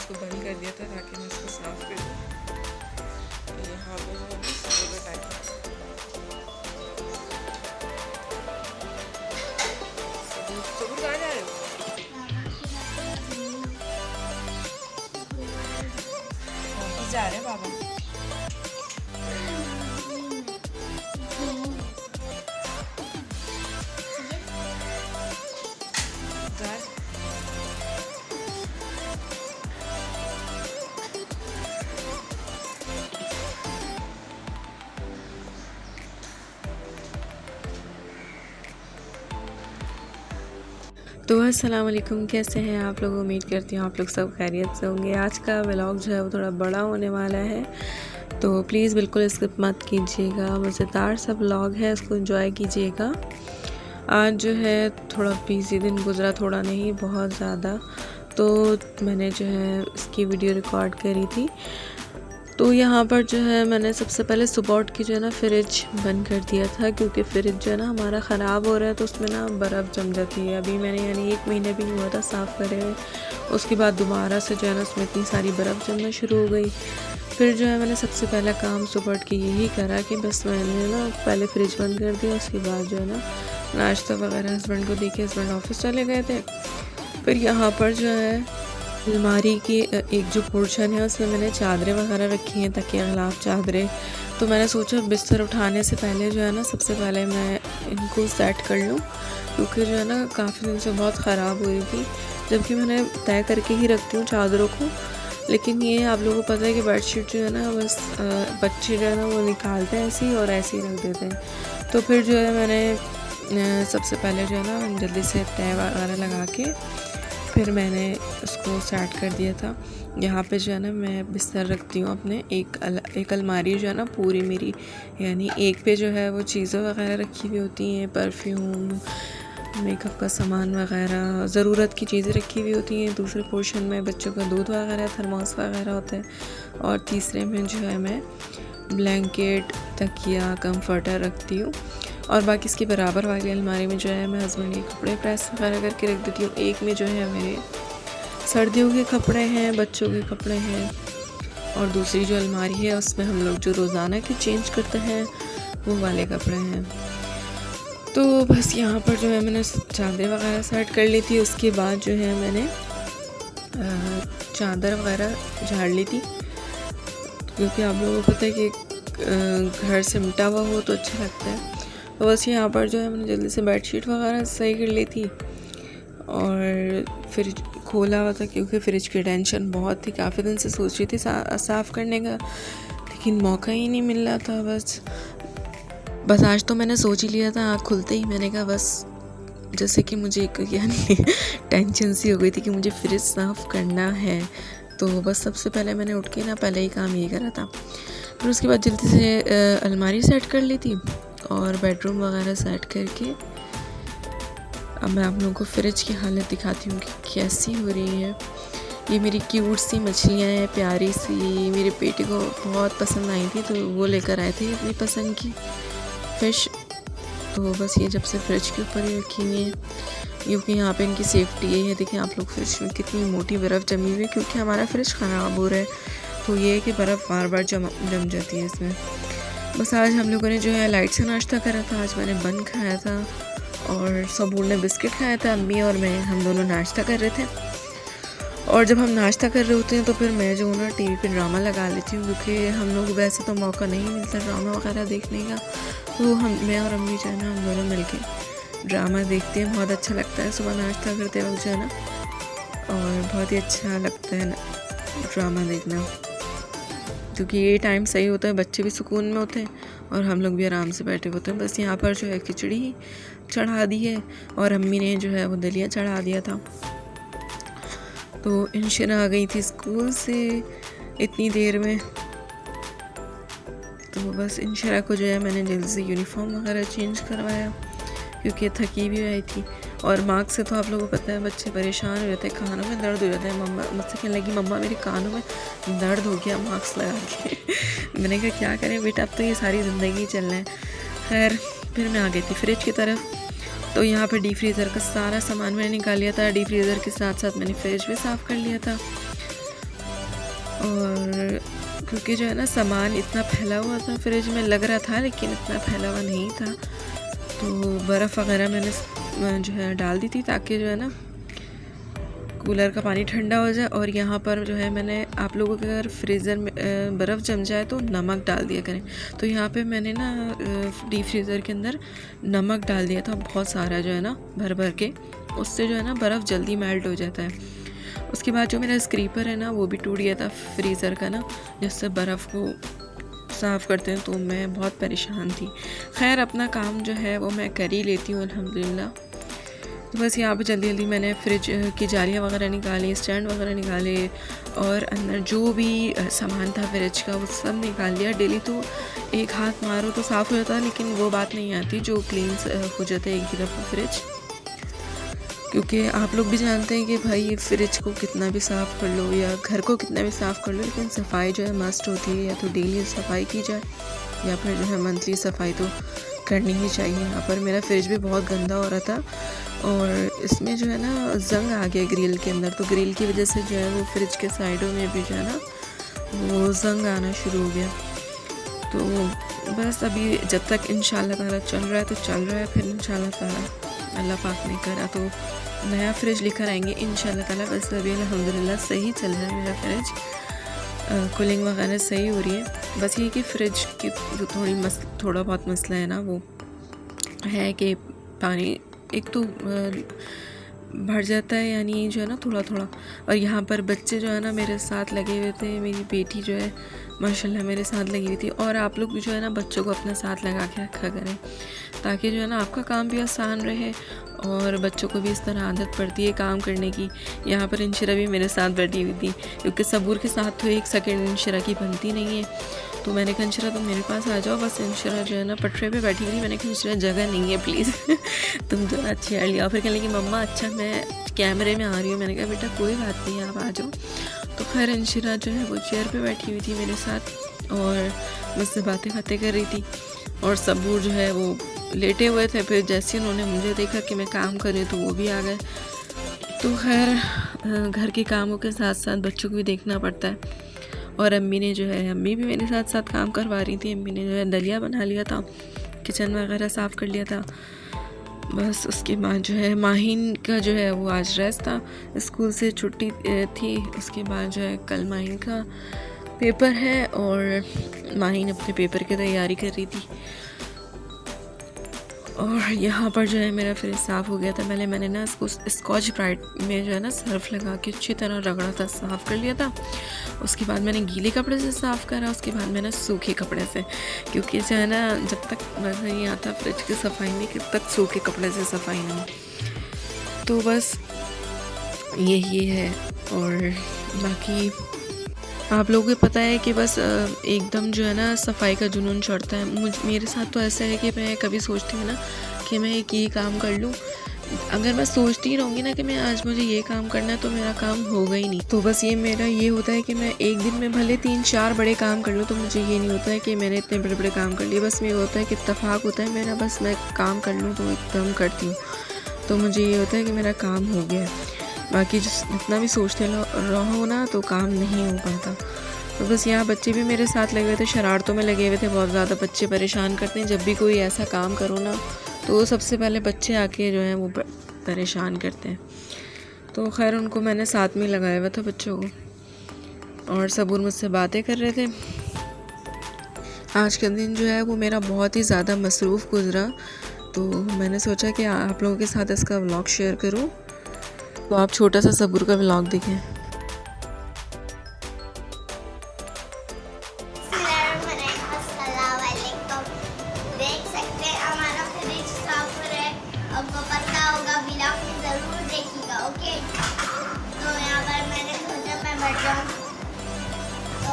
इसको बंद कर दिया था ताकि मैं इसको साफ़ कर दूँ। तो यहाँ पे जो है ना सबूर टाइप सबूर कहाँ जा रहे हो? ऑफिस जा रहे हैं बाबा। तो अस्सलाम वालेकुम, कैसे हैं आप लोग? उम्मीद करती हूँ आप लोग सब खैरियत से होंगे। आज का व्लॉग जो है वो थोड़ा बड़ा होने वाला है, तो प्लीज़ बिल्कुल स्किप मत कीजिएगा। मज़ेदार सा व्लॉग है, इसको एंजॉय कीजिएगा। आज जो है थोड़ा बिज़ी दिन गुज़रा, थोड़ा नहीं बहुत ज़्यादा, तो मैंने जो है इसकी वीडियो रिकॉर्ड करी थी। तो यहाँ पर जो है मैंने सबसे पहले सुबह उठ के जो है ना फ्रिज बंद कर दिया था, क्योंकि फ्रिज जो है ना हमारा ख़राब हो रहा है, तो उसमें ना बर्फ़ जम जाती है। अभी मैंने यानी 1 महीने भी नहीं हुआ था साफ़ करे हुए, उसके बाद दोबारा से जो है ना उसमें इतनी सारी बर्फ़ जमना शुरू हो गई। फिर जो है मैंने सबसे पहला काम सुबह उठ के यही करा कि बस मैंने ना पहले फ्रिज बंद कर दिया। उसके बाद जो है ना नाश्ता वगैरह हस्बैंड को दे के हस्बैंड ऑफिस चले गए थे। फिर यहाँ पर जो है अलमारी की एक जो पोर्शन है उसमें मैंने चादरें वगैरह रखी हैं, तकिया ग़िलाफ़ चादरें। तो मैंने सोचा बिस्तर उठाने से पहले जो है ना सबसे पहले मैं इनको सेट कर लूँ, क्योंकि जो है ना काफ़ी दिन से बहुत ख़राब हो रही थी, जबकि मैंने तय करके ही रखती हूँ चादरों को। लेकिन ये आप लोगों को पता है कि बेडशीट जो है ना बस बच्चे जो है ना वो निकालते हैं ऐसे ही और ऐसे ही रख देते हैं। तो फिर जो है मैंने सबसे पहले जो है ना जल्दी से तय वगैरह लगा के फिर मैंने उसको सेट कर दिया था। यहाँ पे जो है ना मैं बिस्तर रखती हूँ अपने, एक अलमारी जो है ना पूरी मेरी, यानी एक पे जो है वो चीज़ें वगैरह रखी हुई होती हैं, परफ्यूम, मेकअप का सामान वगैरह, ज़रूरत की चीज़ें रखी हुई होती हैं। दूसरे पोर्शन में बच्चों का दूध वगैरह, थर्मोस वगैरह होता है, और तीसरे में जो है मैं ब्लैंकेट, तकिया, कंफर्टर रखती हूँ। और बाकी इसके बराबर वाली अलमारी में जो है मैं हस्बैंड के कपड़े प्रेस वगैरह करके रख देती हूँ। एक में जो है मेरे सर्दियों के कपड़े हैं, बच्चों के कपड़े हैं, और दूसरी जो अलमारी है उसमें हम लोग जो रोज़ाना के चेंज करते हैं वो वाले कपड़े हैं। तो बस यहाँ पर जो है मैंने चादर वगैरह सेट कर ली थी। उसके बाद जो है मैंने चादर वगैरह झाड़ ली थी, क्योंकि आप लोगों को पता है कि घर सिमटा हुआ हो तो अच्छा लगता है। तो बस यहाँ पर जो है मैंने जल्दी से बेडशीट वगैरह सही कर ली थी, और फ्रिज खोला हुआ था, क्योंकि फ्रिज की टेंशन बहुत थी। काफ़ी दिन से सोच रही थी साफ़ करने का, लेकिन मौका ही नहीं मिल रहा था। बस आज तो मैंने सोच ही लिया था, आँख खुलते ही मैंने कहा बस, जैसे कि मुझे एक यानी टेंशन सी हो गई थी कि मुझे फ्रिज साफ़ करना है। तो बस सबसे पहले मैंने उठ के ना पहले ही काम ये करा था। फिर उसके बाद जल्दी से अलमारी सेट कर ली थी और बेडरूम वगैरह सेट करके अब मैं आप लोगों को फ्रिज की हालत दिखाती हूँ कि कैसी हो रही है। ये मेरी क्यूट सी मछलियाँ हैं, प्यारी सी, मेरे बेटे को बहुत पसंद आई थी, तो वो लेकर आए थे अपनी पसंद की फ़िश। तो बस ये जब से फ्रिज के ऊपर ही रखी हुई है, क्योंकि यहाँ पे इनकी सेफ्टी ये है। देखिए आप लोग, फ्रिज में कितनी मोटी बर्फ़ जमी हुई है, क्योंकि हमारा फ्रिज ख़राब हो रहा है, तो ये है कि बर्फ़ बार बार जम जाती है इसमें। बस आज हम लोगों ने जो है लाइट से नाश्ता करा था। आज मैंने बन खाया था और सबूर ने बिस्किट खाया था। अम्मी और मैं, हम दोनों नाश्ता कर रहे थे। और जब हम नाश्ता कर रहे होते हैं तो फिर मैं जो ना टीवी पे ड्रामा लगा लेती हूँ, क्योंकि हम लोग वैसे तो मौका नहीं मिलता ड्रामा वगैरह देखने का, तो मैं और अम्मी जो है ना हम दोनों मिलके ड्रामा देखते हैं। बहुत अच्छा लगता है सुबह नाश्ता करते वक्त जो है ना, और बहुत ही अच्छा लगता है ना ड्रामा देखना, क्योंकि ये टाइम सही होता है, बच्चे भी सुकून में होते हैं और हम लोग भी आराम से बैठे होते हैं। बस यहाँ पर जो है खिचड़ी चढ़ा दी है, और अम्मी ने जो है वो दलिया चढ़ा दिया था। तो इंशिरा आ गई थी स्कूल से इतनी देर में, तो बस इंशिरा को जो है मैंने जल्दी से यूनिफॉर्म वगैरह चेंज करवाया, क्योंकि थकी भी आई थी। और मार्क्स से तो आप लोगों को पता है बच्चे परेशान हो जाते हैं, कानों में दर्द हो जाता है। मम्मा मुझसे कहने लगी, मम्मा मेरे कानों में दर्द हो गया मार्क्स लगा के। मैंने कहा क्या करें बेटा, अब तो ये सारी ज़िंदगी चलना है। खैर फिर मैं आ गई थी फ्रिज की तरफ। तो यहाँ पर डीप फ्रीज़र का सारा सामान मैंने निकाल लिया था। डीप फ्रीज़र के साथ साथ मैंने फ्रिज भी साफ़ कर लिया था। और क्योंकि जो है ना सामान इतना फैला हुआ था फ्रिज में, लग रहा था लेकिन इतना फैला हुआ नहीं था, तो बर्फ़ वगैरह मैंने जो है डाल दी थी ताकि जो है ना कूलर का पानी ठंडा हो जाए। और यहाँ पर जो है मैंने, आप लोगों के अगर फ्रीज़र में बर्फ़ जम जाए तो नमक डाल दिया करें। तो यहाँ पे मैंने ना डीप फ्रीज़र के अंदर नमक डाल दिया था बहुत सारा, जो है ना भर भर के, उससे जो है ना बर्फ़ जल्दी मेल्ट हो जाता है। उसके बाद जो मेरा स्क्रीपर है ना वो भी टूट गया था फ्रीज़र का ना, जिससे बर्फ़ को साफ़ करते हैं, तो मैं बहुत परेशान थी। खैर अपना काम जो है वो मैं कर ही लेती हूँ अल्हम्दुलिल्लाह। तो बस यहाँ पे जल्दी जल्दी मैंने फ्रिज की जालियाँ वगैरह निकाली, स्टैंड वगैरह निकाले, और अंदर जो भी सामान था फ्रिज का वो सब निकाल लिया। डेली तो एक हाथ मारो तो साफ़ हो जाता है, लेकिन वो बात नहीं आती जो क्लीन हो जाता है एक ही दफ़ा फ्रिज। क्योंकि आप लोग भी जानते हैं कि भाई फ्रिज को कितना भी साफ़ कर लो या घर को कितना भी साफ़ कर लो, लेकिन सफाई जो है मस्ट होती है। या तो डेली सफाई की जाए या फिर जो है मंथली सफाई तो करनी ही चाहिए। यहाँ पर मेरा फ्रिज भी बहुत गंदा हो रहा था, और इसमें जो है ना जंग आ गया ग्रिल के अंदर, तो ग्रिल की वजह से जो है वो फ्रिज के साइडों में भी जो है ना वो जंग आना शुरू हो गया। तो बस अभी जब तक इंशाल्लाह ताला चल रहा है तो चल रहा है, फिर इंशाल्लाह ताला अल्लाह पाक ने करा तो नया फ्रिज लेकर आएंगे इंशाल्लाह ताला। बस अभी अल्हम्दुलिल्लाह सही चल रहा है मेरा फ्रिज, कूलिंग वगैरह सही हो रही है। बस ये कि फ्रिज की जो थोड़ा बहुत मसला है ना वो है कि पानी एक तो भर जाता है, यानी जो है ना थोड़ा थोड़ा। और यहाँ पर बच्चे जो है ना मेरे साथ लगे हुए थे, मेरी बेटी जो है माशाल्लाह मेरे साथ लगी हुई थी। और आप लोग भी जो है ना बच्चों को अपने साथ लगा के रखा करें, ताकि जो है ना आपका काम भी आसान रहे और बच्चों को भी इस तरह आदत पड़ती है काम करने की। यहाँ पर इंशिरा भी मेरे साथ बैठी हुई थी, क्योंकि सबूर के साथ तो एक सेकंड इंशिरा की बनती नहीं है। तो मैंने कहा इंशिरा तुम मेरे पास आ जाओ, बस इंशिरा जो है ना पटरे पे बैठी हुई। मैंने कहा इंशिरा जगह नहीं है प्लीज़ तुम जो ना चेयर लिया। फिर कहने लगी मम्मा अच्छा मैं कैमरे में आ रही हूँ। मैंने कहा बेटा कोई बात नहीं आप आ जाओ। तो खैर इंशिरा जो है वो चेयर पे बैठी हुई थी मेरे साथ और मुझसे बातें कर रही थी, और सबूर जो है वो लेटे हुए थे। फिर जैसे उन्होंने मुझे देखा कि मैं काम कर रही हूँ तो वो भी आ गए। तो खैर घर के कामों के साथ साथ बच्चों को भी देखना पड़ता है। और अम्मी भी मेरे साथ साथ काम करवा रही थी। अम्मी ने जो है दलिया बना लिया था, किचन वगैरह साफ़ कर लिया था। बस उसके बाद जो है माहिन का जो है वो आज रेस्ट था, स्कूल से छुट्टी थी। उसके बाद जो है कल माहिन का पेपर है और माहिन अपने पेपर की तैयारी कर रही थी। और यहाँ पर जो है मेरा फ्रिज साफ़ हो गया था। पहले मैंने ना इसको स्कॉच ब्राइट में जो है ना सर्फ लगा के अच्छी तरह रगड़ा था, साफ़ कर लिया था। उसके बाद मैंने गीले कपड़े से साफ़ करा, उसके बाद मैंने सूखे कपड़े से, क्योंकि जो है ना जब तक मज़ा नहीं आता फ्रिज की सफाई में जब तक सूखे कपड़े से सफाई नहीं। तो बस यही है। और बाकी आप लोगों को पता है कि बस एकदम जो है ना सफाई का जुनून चढ़ता है। मेरे साथ तो ऐसा है कि मैं कभी सोचती हूँ ना कि मैं एक ये काम कर लूँ, अगर मैं सोचती ही रहूँगी ना कि मैं आज मुझे ये काम करना है तो मेरा काम होगा ही नहीं। तो बस ये मेरा ये होता है कि मैं एक दिन में भले 3-4 बड़े काम कर लूँ, तो मुझे ये नहीं होता है कि मैंने इतने बड़े बड़े काम कर लिए। बस मेरा होता है कि इत्तेफाक होता है मेरा, बस मैं काम कर लूँ तो एकदम करती हूँ, तो मुझे ये होता है कि मेरा काम हो गया है। बाकी जितना भी सोचते रहो ना तो काम नहीं हो पाता। तो बस यहाँ बच्चे भी मेरे साथ लगे हुए थे, शरारतों में लगे हुए थे बहुत ज़्यादा। बच्चे परेशान करते हैं, जब भी कोई ऐसा काम करो ना तो सबसे पहले बच्चे आके जो हैं वो परेशान करते हैं। तो खैर उनको मैंने साथ में लगाया हुआ था बच्चों को, और सबूर मुझसे बातें कर रहे थे। आज का दिन जो है वो मेरा बहुत ही ज़्यादा मसरूफ़ गुजरा, तो मैंने सोचा कि आप लोगों के साथ इसका व्लॉग शेयर करूँ। तो आप छोटा सा सबूर का व्लॉग देखें। देख सकते हैं हमारा फ्रिज साफ हो रहा है, आपको पता होगा व्लॉग में ज़रूर देखिएगा। ओके, तो यहाँ पर मैंने सोचा मैं बैठ जाऊँ, तो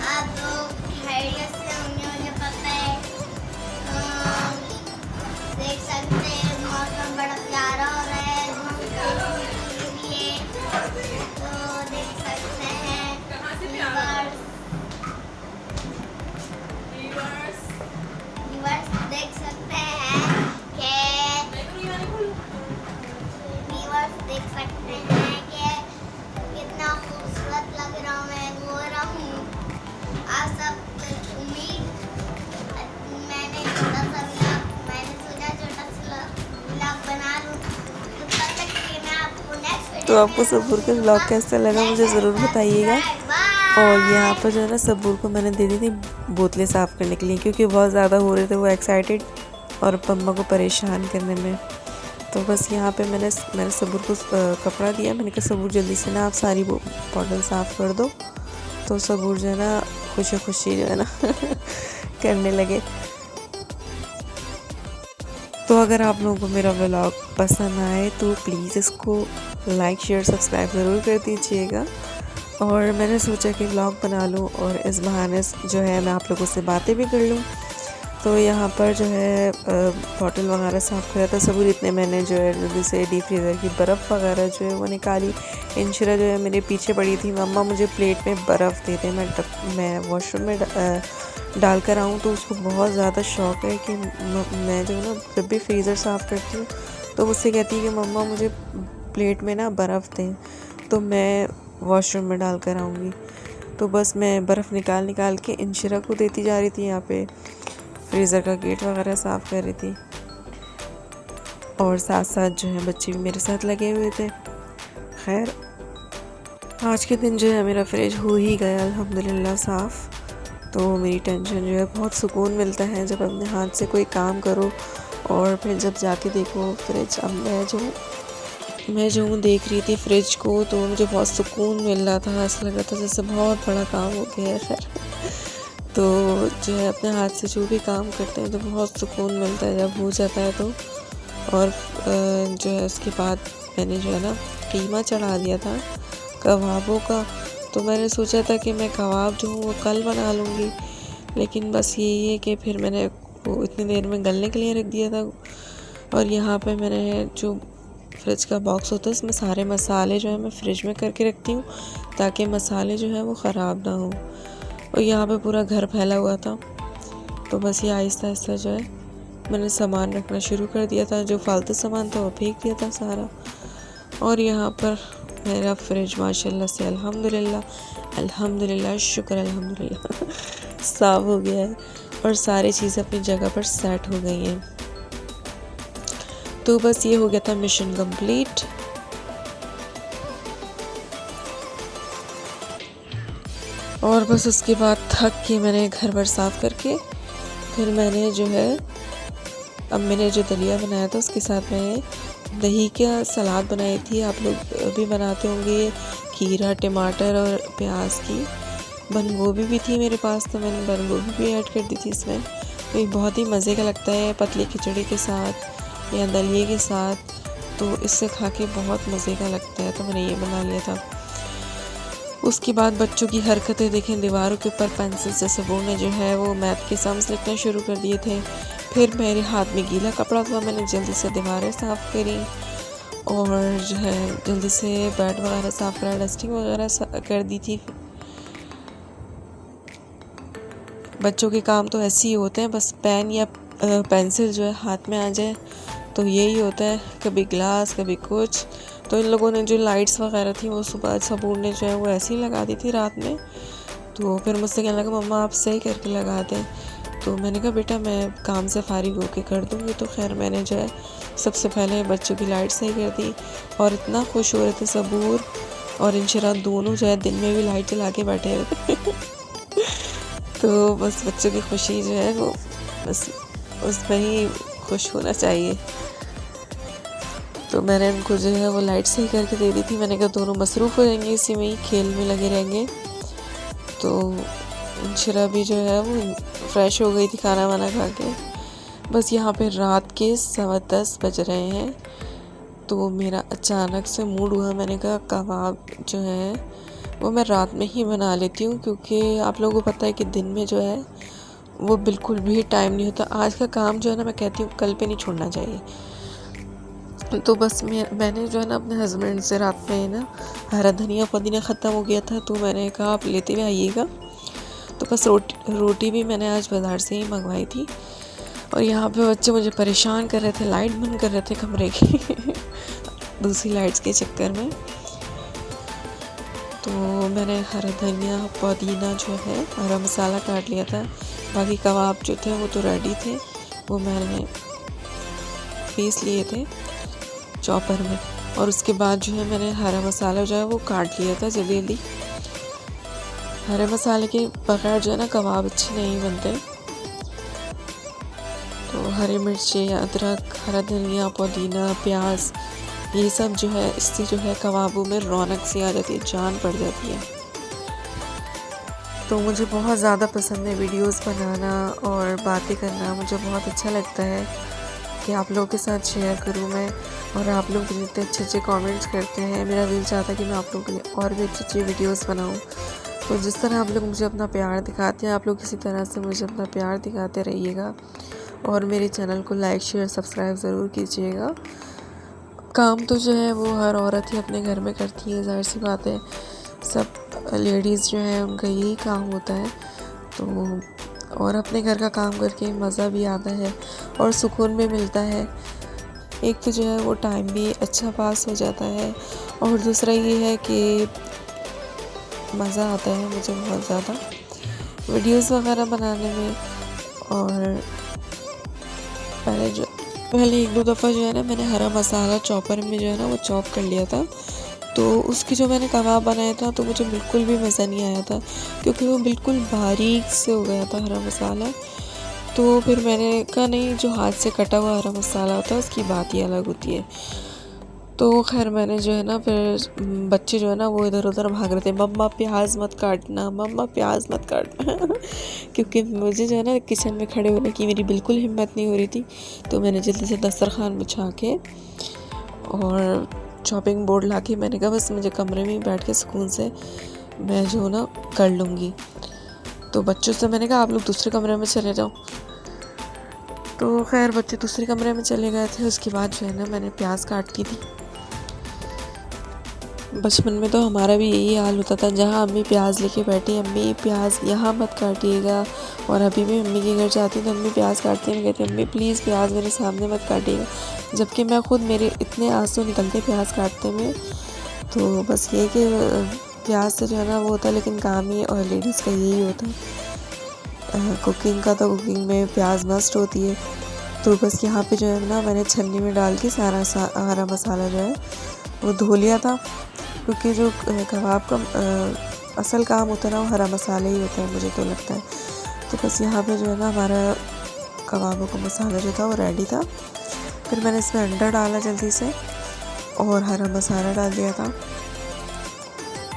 आप लोग खैरियत से होंगे मुझे पता है। देख सकते हैं मौसम बड़ा प्यारा हो रहा है, धूप भी है। तो आपको सबूर का व्लॉग कैसा लगा मुझे ज़रूर बताइएगा। और यहाँ पर जो है ना सबूर को मैंने दे दी थी बोतलें साफ़ करने के लिए, क्योंकि बहुत ज़्यादा हो रहे थे वो एक्साइटेड और मम्मा को परेशान करने में। तो बस यहाँ पे मैंने सबूर को कपड़ा दिया। मैंने कहा सबूर जल्दी से ना आप सारी बॉटल साफ़ कर दो। तो सबूर जो है ना खुशी खुशी जो है ना करने लगे। तो अगर आप लोगों को मेरा व्लॉग पसंद आए तो प्लीज़ इसको लाइक शेयर सब्सक्राइब ज़रूर कर दीजिएगा। और मैंने सोचा कि व्लॉग बना लूँ और इस बहाने जो है मैं आप लोगों से बातें भी कर लूँ। तो यहाँ पर जो है बॉटल वगैरह साफ़ करा था सबूर। इतने मैंने जो है जल्दी से डीप फ्रीज़र की बर्फ़ वगैरह जो है वो निकाली। इंशिरा जो है मेरे पीछे पड़ी थी, मम्मा मुझे प्लेट में बर्फ़ दे दे, मैं वॉशरूम में डाल कर आऊँ। तो उसको बहुत ज़्यादा शौक़ है कि मैं जो है ना जब भी फ्रीज़र साफ़ करती हूँ तो मुझसे कहती है कि मम्मा मुझे प्लेट में ना बर्फ़ दें, तो मैं वॉशरूम में डाल कर आऊँगी। तो बस मैं बर्फ़ निकाल के इंशिरा को देती जा रही थी। यहाँ पे फ्रीज़र का गेट वगैरह साफ़ कर रही थी और साथ साथ जो है बच्चे भी मेरे साथ लगे हुए थे। खैर आज के दिन जो है मेरा फ्रिज हो ही गया अल्हम्दुलिल्लाह साफ़। तो मेरी टेंशन जो है बहुत सुकून मिलता है जब अपने हाथ से कोई काम करो और फिर जब जाके देखो फ्रिज। अब मैं जो देख रही थी फ्रिज को तो मुझे बहुत सुकून मिल रहा था। ऐसा लग रहा था जैसे बहुत बड़ा काम हो गया है। खैर तो जो है अपने हाथ से जो भी काम करते हैं तो बहुत सुकून मिलता है जब हो जाता है तो। और जो है उसके बाद मैंने जो है ना कीमा चढ़ा दिया था कबाबों का। तो मैंने सोचा था कि मैं कबाब जो हूँ वो कल बना लूँगी, लेकिन बस यही है कि फिर मैंने वो इतनी देर में गलने के लिए रख दिया था। और यहाँ पे मैंने जो फ्रिज का बॉक्स होता है इसमें सारे मसाले जो है मैं फ्रिज में करके रखती हूँ ताकि मसाले जो है वो ख़राब ना हो। और यहाँ पे पूरा घर फैला हुआ था तो बस ये आहिस्ता आहिस्ता जो है मैंने सामान रखना शुरू कर दिया था। जो फालतू सामान था वो फेंक दिया था सारा। और यहाँ पर मेरा फ्रिज माशाल्लाह से अल्हम्दुलिल्लाह शुक्र अल्हम्दुलिल्लाह साफ़ हो गया है और सारी चीज़ें अपनी जगह पर सेट हो गई हैं। तो बस ये हो गया था मिशन कंप्लीट। और बस उसके बाद थक के मैंने घर भर साफ़ करके फिर मैंने जो है अब मैंने जो दलिया बनाया था उसके साथ मैं दही का सलाद बनाई थी। आप लोग भी बनाते होंगे, खीरा टमाटर और प्याज की। बंद गोभी भी थी मेरे पास तो मैंने बंद गोभी भी ऐड कर दी थी इसमें। तो ये बहुत ही मज़े का लगता है पतली खिचड़ी के साथ या दलिए के साथ, तो इससे खा के बहुत मज़े का लगता है। तो मैंने ये बना लिया था। उसके बाद बच्चों की हरकतें देखें, दीवारों के ऊपर पेंसिल से सबूर ने जो है वो मैथ के सम्स लिखना शुरू कर दिए थे। फिर मेरे हाथ में गीला कपड़ा था, मैंने जल्दी से दीवारें साफ़ करी और जो है जल्दी से बेड वगैरह साफ़ करा, डस्टिंग वगैरह कर दी थी। बच्चों के काम तो ऐसे ही होते हैं, बस पेन या पेंसिल जो है हाथ में आ जाए तो यही होता है, कभी ग्लास कभी कुछ। तो इन लोगों ने जो लाइट्स वगैरह थी वो सुबह सबूर ने जो है वो ऐसे ही लगा दी थी रात में। तो फिर मुझसे कहने लगा मम्मा आप सही करके लगा दें। तो मैंने कहा बेटा मैं काम से फारिग होके कर दूँगी। तो खैर मैंने जो है सबसे पहले बच्चों की लाइट सही कर दी और इतना खुश हो रहे थे सबूर और इंशिरा दोनों जो है दिन में भी लाइट जला के बैठे रहते तो बस बच्चों की खुशी जो है वो बस उसमें ही खुश होना चाहिए। तो मैंने उनको जो है वो लाइट सही करके दे दी थी। मैंने कहा दोनों मसरूफ़ हो जाएंगे इसी में ही, खेल में लगे रहेंगे। तो इंशिरा भी जो है वो फ्रेश हो गई थी खाना वाना खा के। बस यहाँ पे रात के 10:15 बज रहे हैं तो मेरा अचानक से मूड हुआ, मैंने कहा कबाब जो है वो मैं रात में ही बना लेती हूँ, क्योंकि आप लोगों को पता है कि दिन में जो है वो बिल्कुल भी टाइम नहीं होता। आज का काम जो है ना मैं कहती हूँ कल पे नहीं छोड़ना चाहिए। तो बस मैंने जो है ना अपने हस्बैंड से रात में ना हरा धनिया पुदीना ख़त्म हो गया था तो मैंने कहा आप लेते हुए आइएगा। तो बस रोटी भी मैंने आज बाज़ार से ही मंगवाई थी। और यहाँ पे बच्चे मुझे परेशान कर रहे थे, लाइट बंद कर रहे थे कमरे की दूसरी लाइट्स के चक्कर में। तो मैंने हरा धनिया पुदीना जो है हरा मसाला काट लिया था। बाकी कबाब जो थे वो तो रेडी थे, वो मैंने पीस लिए थे चॉपर में। और उसके बाद जो है मैंने हरा मसाला जो है वो काट लिया था जल्दी जल्दी। हरे मसाले के बगैर जो है ना कबाब अच्छे नहीं बनते। तो हरी मिर्ची, अदरक, हरा धनिया, पुदीना, प्याज, ये सब जो है इससे जो है कबाबों में रौनक सी आ जाती है, जान पड़ जाती है। तो मुझे बहुत ज़्यादा पसंद है वीडियोस बनाना और बातें करना। मुझे बहुत अच्छा लगता है कि आप लोगों के साथ शेयर करूं मैं, और आप लोग जितने अच्छे अच्छे कमेंट्स करते हैं, मेरा दिल चाहता है कि मैं आप लोगों के लिए और भी अच्छी अच्छी वीडियोस बनाऊं। तो जिस तरह आप लोग मुझे अपना प्यार दिखाते हैं, आप लोग इसी तरह से मुझे अपना प्यार दिखाते रहिएगा और मेरे चैनल को लाइक शेयर सब्सक्राइब ज़रूर कीजिएगा। काम तो जो है वो हर औरत ही अपने घर में करती है, ज़ाहिर सी बात है, सब लेडीज़ जो है उनका यही काम होता है। तो और अपने घर का काम करके मज़ा भी आता है और सुकून भी मिलता है। एक तो जो है वो टाइम भी अच्छा पास हो जाता है, और दूसरा ये है कि मज़ा आता है मुझे बहुत ज़्यादा वीडियोस वगैरह बनाने में। और पहले एक दो दफ़ा जो है ना मैंने हरा मसाला चॉपर में जो है ना वो चॉप कर लिया था, तो उसकी जो मैंने कबाब बनाया था तो मुझे बिल्कुल भी मज़ा नहीं आया था, क्योंकि वो बिल्कुल बारीक से हो गया था हरा मसाला। तो फिर मैंने कहा नहीं, जो हाथ से कटा हुआ हरा मसाला होता है उसकी बात ही अलग होती है। तो खैर मैंने जो है ना फिर बच्चे जो है ना वो इधर उधर भाग रहे थे, मम्मा प्याज मत काटना, मम्मा प्याज मत काटना क्योंकि मुझे जो है ना किचन में खड़े होने की मेरी बिल्कुल हिम्मत नहीं हो रही थी। तो मैंने जल्दी से दस्तरखान बिछा के और चॉपिंग बोर्ड ला के मैंने कहा बस मुझे कमरे में ही बैठ के सुकून से मैं जो ना कर लूँगी। तो बच्चों से मैंने कहा आप लोग दूसरे कमरे में चले जाओ। तो खैर बच्चे दूसरे कमरे में चले गए थे। उसके बाद जो है ना मैंने प्याज काटी थी। बचपन में तो हमारा भी यही हाल होता था, जहाँ अम्मी प्याज लेके बैठी, अम्मी प्याज यहाँ मत काटिएगा। और अभी भी अम्मी के घर जाती तो अम्मी प्याज काटती मैं कहती अम्मी प्लीज़ प्याज मेरे सामने मत काटिएगा, जबकि मैं खुद मेरे इतने आंसू निकलते प्याज काटते में। तो बस ये कि प्याज से जो है ना वो होता है, लेकिन काम ही और लेडीज़ का यही होता है कुकिंग का। तो कुकिंग में प्याज मस्ट होती है। तो बस यहाँ पे जो है ना मैंने छन्नी में डाल के सारा हरा मसाला जो है वो धो लिया था, क्योंकि जो कबाब का असल काम होता है ना वो हरा मसाला ही होता है, मुझे तो लगता है। तो बस यहाँ पे जो है ना हमारा कबाबों का मसाला जो था वो रेडी था। फिर मैंने इसमें अंडा डाला जल्दी से और हरा मसाला डाल दिया था।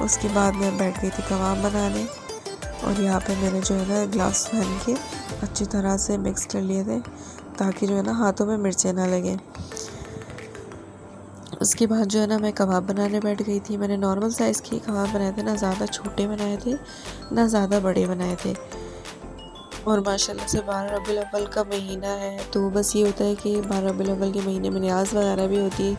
उसके बाद मैं बैठ गई थी कबाब बनाने, और यहाँ पे मैंने जो है ना ग्लास पहन के अच्छी तरह से मिक्स कर लिए थे, ताकि जो है ना हाथों में मिर्चें ना लगें। उसके बाद जो है ना मैं कबाब बनाने बैठ गई थी। मैंने नॉर्मल साइज़ के कबाब बनाए थे, ना ज़्यादा छोटे बनाए थे ना ज़्यादा बड़े बनाए थे। और माशाल्लाह से 12 रबीउल अव्वल का महीना है, तो बस ये होता है कि 12 रबीउल अव्वल के महीने में न्याज़ वगैरह भी होती है।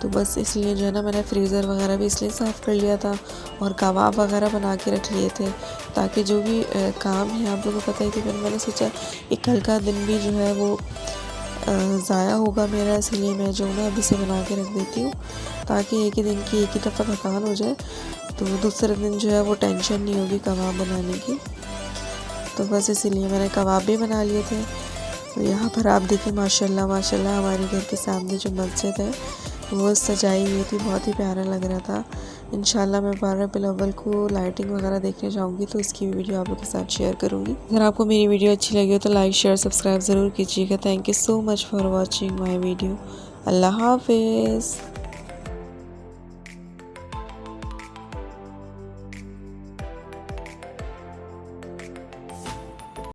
तो बस इसलिए जो है ना मैंने फ्रीज़र वगैरह भी इसलिए साफ़ कर लिया था और कबाब वगैरह बना के रख लिए थे, ताकि जो भी काम है आप लोगों को पता ही थी। फिर मैंने सोचा एक कल का दिन भी जो है वो ज़ाया होगा मेरा, इसलिए मैं जो ना अभी से बना के रख देती हूँ, ताकि एक ही दिन की एक ही दफ़ा थकान हो जाए, तो दूसरे दिन जो है वो टेंशन नहीं होगी कबाब बनाने की। तो बस इसीलिए मैंने कबाब भी बना लिए थे। तो यहाँ पर आप देखिए माशाल्लाह माशाल्लाह हमारे घर के सामने जो मस्जिद है वो सजाई हुई थी, बहुत ही प्यारा लग रहा था। इंशाल्लाह मैं 12 रबीउल अव्वल को लाइटिंग वगैरह देखने जाऊँगी, तो इसकी भी वीडियो आप लोगों के साथ शेयर करूँगी। अगर आपको मेरी वीडियो अच्छी लगी हो तो लाइक शेयर सब्सक्राइब ज़रूर कीजिएगा। Thank you so much for watching my video. अल्लाह हाफिज़।